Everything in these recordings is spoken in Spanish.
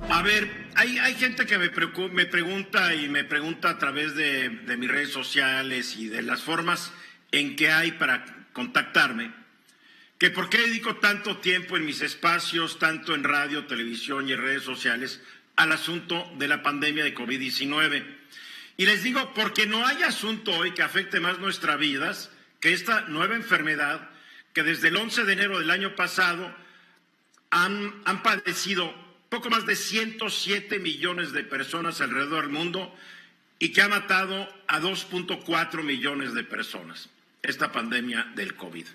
A ver, hay gente que me pregunta y me pregunta a través de mis redes sociales y de las formas en que hay para contactarme, que por qué dedico tanto tiempo en mis espacios, tanto en radio, televisión y en redes sociales, al asunto de la pandemia de COVID-19. Y les digo, porque no hay asunto hoy que afecte más nuestras vidas que esta nueva enfermedad que desde el 11 de enero del año pasado han padecido poco más de 107 millones de personas alrededor del mundo y que ha matado a 2.4 millones de personas, esta pandemia del COVID.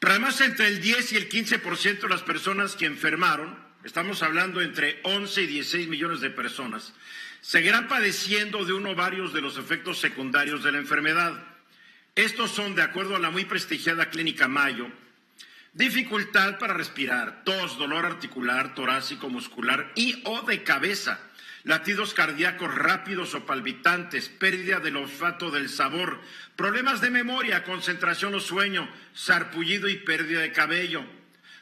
Pero además, entre el 10 y el 15% de las personas que enfermaron, estamos hablando entre 11 y 16 millones de personas, seguirán padeciendo de uno o varios de los efectos secundarios de la enfermedad. Estos son, de acuerdo a la muy prestigiada Clínica Mayo, dificultad para respirar, tos, dolor articular, torácico, muscular y o de cabeza, latidos cardíacos rápidos o palpitantes, pérdida del olfato del sabor, problemas de memoria, concentración o sueño, sarpullido y pérdida de cabello.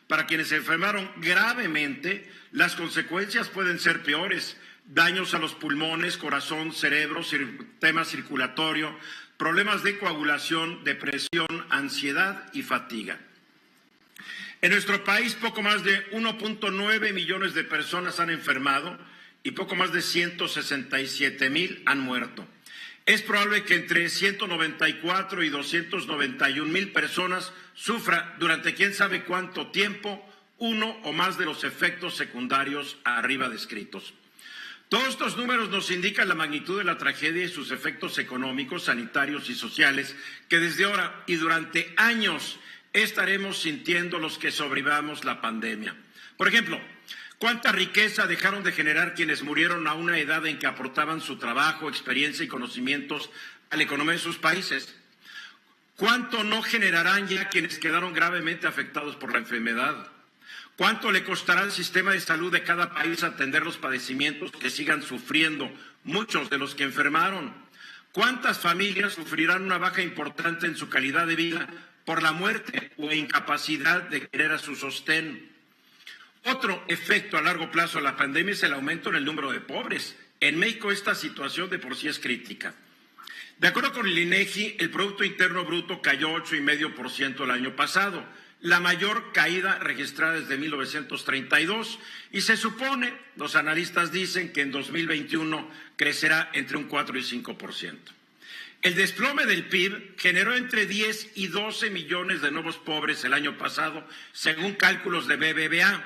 Para quienes se enfermaron gravemente, las consecuencias pueden ser peores: daños a los pulmones, corazón, cerebro, sistema circulatorio, problemas de coagulación, depresión, ansiedad y fatiga. En nuestro país, poco más de 1.9 millones de personas han enfermado y poco más de 167,000 han muerto. Es probable que entre 194 y 291,000 personas sufran durante quién sabe cuánto tiempo uno o más de los efectos secundarios arriba descritos. Todos estos números nos indican la magnitud de la tragedia y sus efectos económicos, sanitarios y sociales que desde ahora y durante años estaremos sintiendo los que sobrevivamos la pandemia. Por ejemplo, ¿cuánta riqueza dejaron de generar quienes murieron a una edad en que aportaban su trabajo, experiencia y conocimientos a la economía de sus países? ¿Cuánto no generarán ya quienes quedaron gravemente afectados por la enfermedad? ¿Cuánto le costará al sistema de salud de cada país atender los padecimientos que sigan sufriendo muchos de los que enfermaron? ¿Cuántas familias sufrirán una baja importante en su calidad de vida por la muerte o incapacidad de querer a su sostén? Otro efecto a largo plazo de la pandemia es el aumento en el número de pobres. En México esta situación de por sí es crítica. De acuerdo con el INEGI, el Producto Interno Bruto cayó 8,5% el año pasado, la mayor caída registrada desde 1932, y se supone, los analistas dicen, que en 2021 crecerá entre un 4 y 5%. El desplome del PIB generó entre 10 y 12 millones de nuevos pobres el año pasado, según cálculos de BBVA.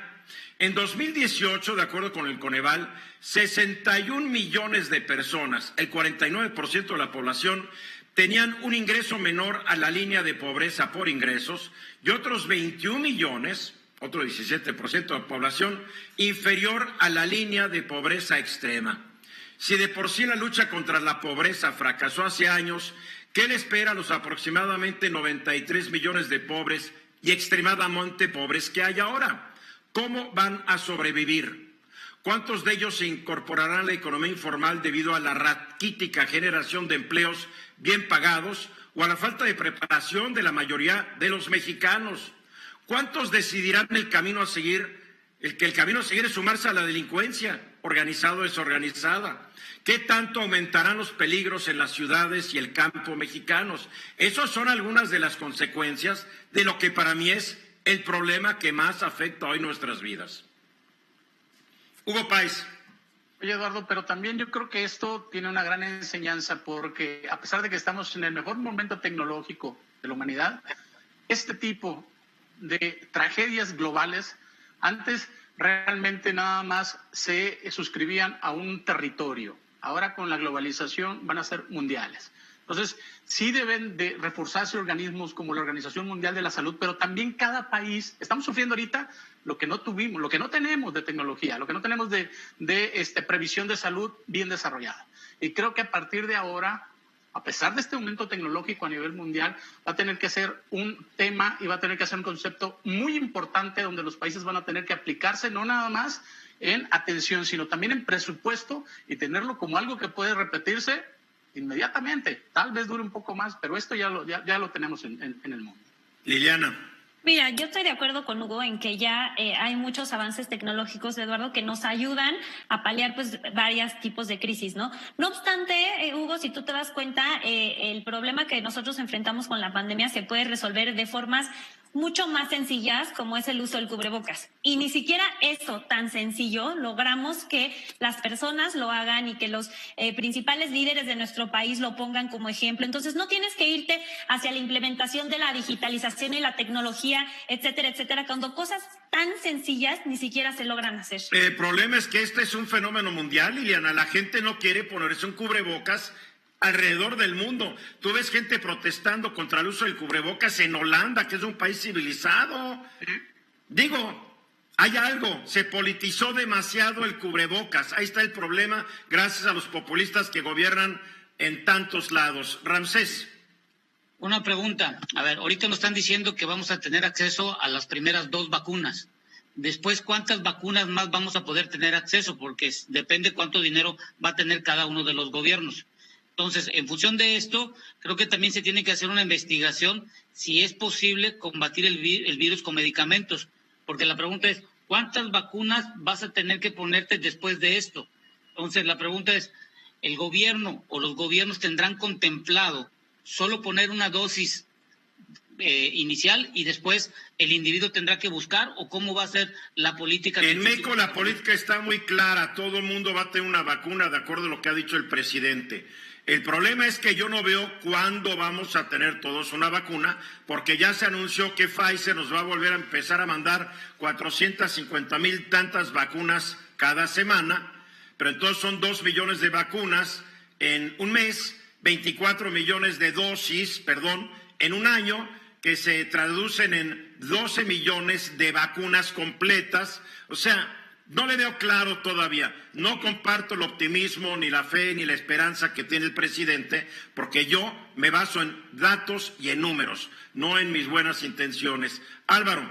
En 2018, de acuerdo con el Coneval, 61 millones de personas, el 49% de la población, tenían un ingreso menor a la línea de pobreza por ingresos y otros 21 millones, otro 17% de la población, inferior a la línea de pobreza extrema. Si de por sí la lucha contra la pobreza fracasó hace años, ¿qué le espera a los aproximadamente 93 millones de pobres y extremadamente pobres que hay ahora? ¿Cómo van a sobrevivir? ¿Cuántos de ellos se incorporarán a la economía informal debido a la raquítica generación de empleos bien pagados o a la falta de preparación de la mayoría de los mexicanos? ¿Cuántos decidirán el camino a seguir? El camino a seguir es sumarse a la delincuencia, organizada o desorganizada. ¿Qué tanto aumentarán los peligros en las ciudades y el campo mexicanos? Esas son algunas de las consecuencias de lo que para mí es el problema que más afecta hoy nuestras vidas. Hugo Páez. Oye, Eduardo, pero también yo creo que esto tiene una gran enseñanza, porque a pesar de que estamos en el mejor momento tecnológico de la humanidad, este tipo de tragedias globales antes realmente nada más se suscribían a un territorio. Ahora con la globalización van a ser mundiales. Entonces, sí deben de reforzarse organismos como la Organización Mundial de la Salud, pero también cada país. Estamos sufriendo ahorita lo que no tuvimos, lo que no tenemos de tecnología, lo que no tenemos de previsión de salud bien desarrollada. Y creo que a partir de ahora, a pesar de este aumento tecnológico a nivel mundial, va a tener que ser un tema y va a tener que ser un concepto muy importante donde los países van a tener que aplicarse, no nada más en atención, sino también en presupuesto, y tenerlo como algo que puede repetirse inmediatamente. Tal vez dure un poco más, pero esto ya lo tenemos en el mundo. Liliana. Mira, yo estoy de acuerdo con Hugo en que ya hay muchos avances tecnológicos, Eduardo, que nos ayudan a paliar pues varios tipos de crisis, ¿no? No obstante, Hugo, si tú te das cuenta, el problema que nosotros enfrentamos con la pandemia se puede resolver de formas mucho más sencillas, como es el uso del cubrebocas. Y ni siquiera eso tan sencillo logramos que las personas lo hagan y que los principales líderes de nuestro país lo pongan como ejemplo. Entonces, no tienes que irte hacia la implementación de la digitalización y la tecnología, etcétera, etcétera, cuando cosas tan sencillas ni siquiera se logran hacer. El problema es que este es un fenómeno mundial, Liliana. La gente no quiere ponerse un cubrebocas alrededor del mundo. Tú ves gente protestando contra el uso del cubrebocas en Holanda, que es un país civilizado. Digo, hay algo, se politizó demasiado el cubrebocas. Ahí está el problema, gracias a los populistas que gobiernan en tantos lados. Ramsés. Una pregunta. A ver, ahorita nos están diciendo que vamos a tener acceso a las primeras 2 vacunas. Después, ¿cuántas vacunas más vamos a poder tener acceso? Porque depende cuánto dinero va a tener cada uno de los gobiernos. Entonces, en función de esto, creo que también se tiene que hacer una investigación si es posible combatir el virus con medicamentos. Porque la pregunta es, ¿cuántas vacunas vas a tener que ponerte después de esto? Entonces, la pregunta es, ¿el gobierno o los gobiernos tendrán contemplado solo poner una dosis inicial y después el individuo tendrá que buscar, o cómo va a ser la política? En México la política está muy clara, todo el mundo va a tener una vacuna de acuerdo a lo que ha dicho el presidente. El problema es que yo no veo cuándo vamos a tener todos una vacuna, porque ya se anunció que Pfizer nos va a volver a empezar a mandar 450,000 tantas vacunas cada semana, pero entonces son 2 millones de vacunas en un mes, 24 millones de dosis, en un año, que se traducen en 12 millones de vacunas completas. O sea, no le veo claro todavía. No comparto el optimismo, ni la fe, ni la esperanza que tiene el presidente, porque yo me baso en datos y en números, no en mis buenas intenciones. Álvaro.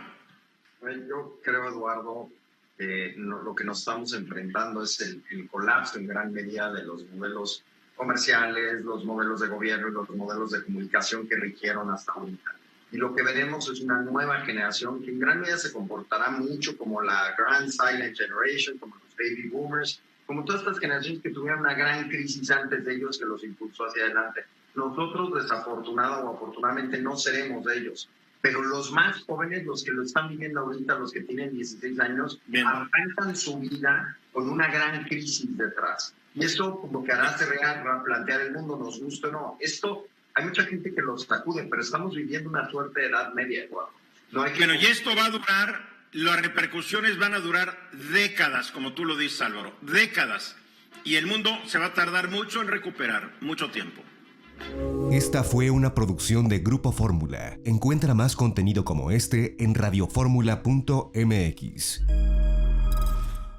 Yo creo, Eduardo, que lo que nos estamos enfrentando es el colapso en gran medida de los modelos comerciales, los modelos de gobierno y los modelos de comunicación que rigieron hasta ahorita. Y lo que veremos es una nueva generación que en gran medida se comportará mucho como la Grand Silent Generation, como los Baby Boomers, como todas estas generaciones que tuvieron una gran crisis antes de ellos que los impulsó hacia adelante. Nosotros, desafortunado o afortunadamente, no seremos de ellos. Pero los más jóvenes, los que lo están viviendo ahorita, los que tienen 16 años, arrancan su vida con una gran crisis detrás. Y esto como que hará replantear el mundo, nos guste o no. Esto, hay mucha gente que lo sacude, pero estamos viviendo una suerte de edad media, Eduardo. No hay que... Bueno, y esto va a durar, las repercusiones van a durar décadas, como tú lo dices, Álvaro, décadas. Y el mundo se va a tardar mucho en recuperar, mucho tiempo. Esta fue una producción de Grupo Fórmula. Encuentra más contenido como este en radioformula.mx.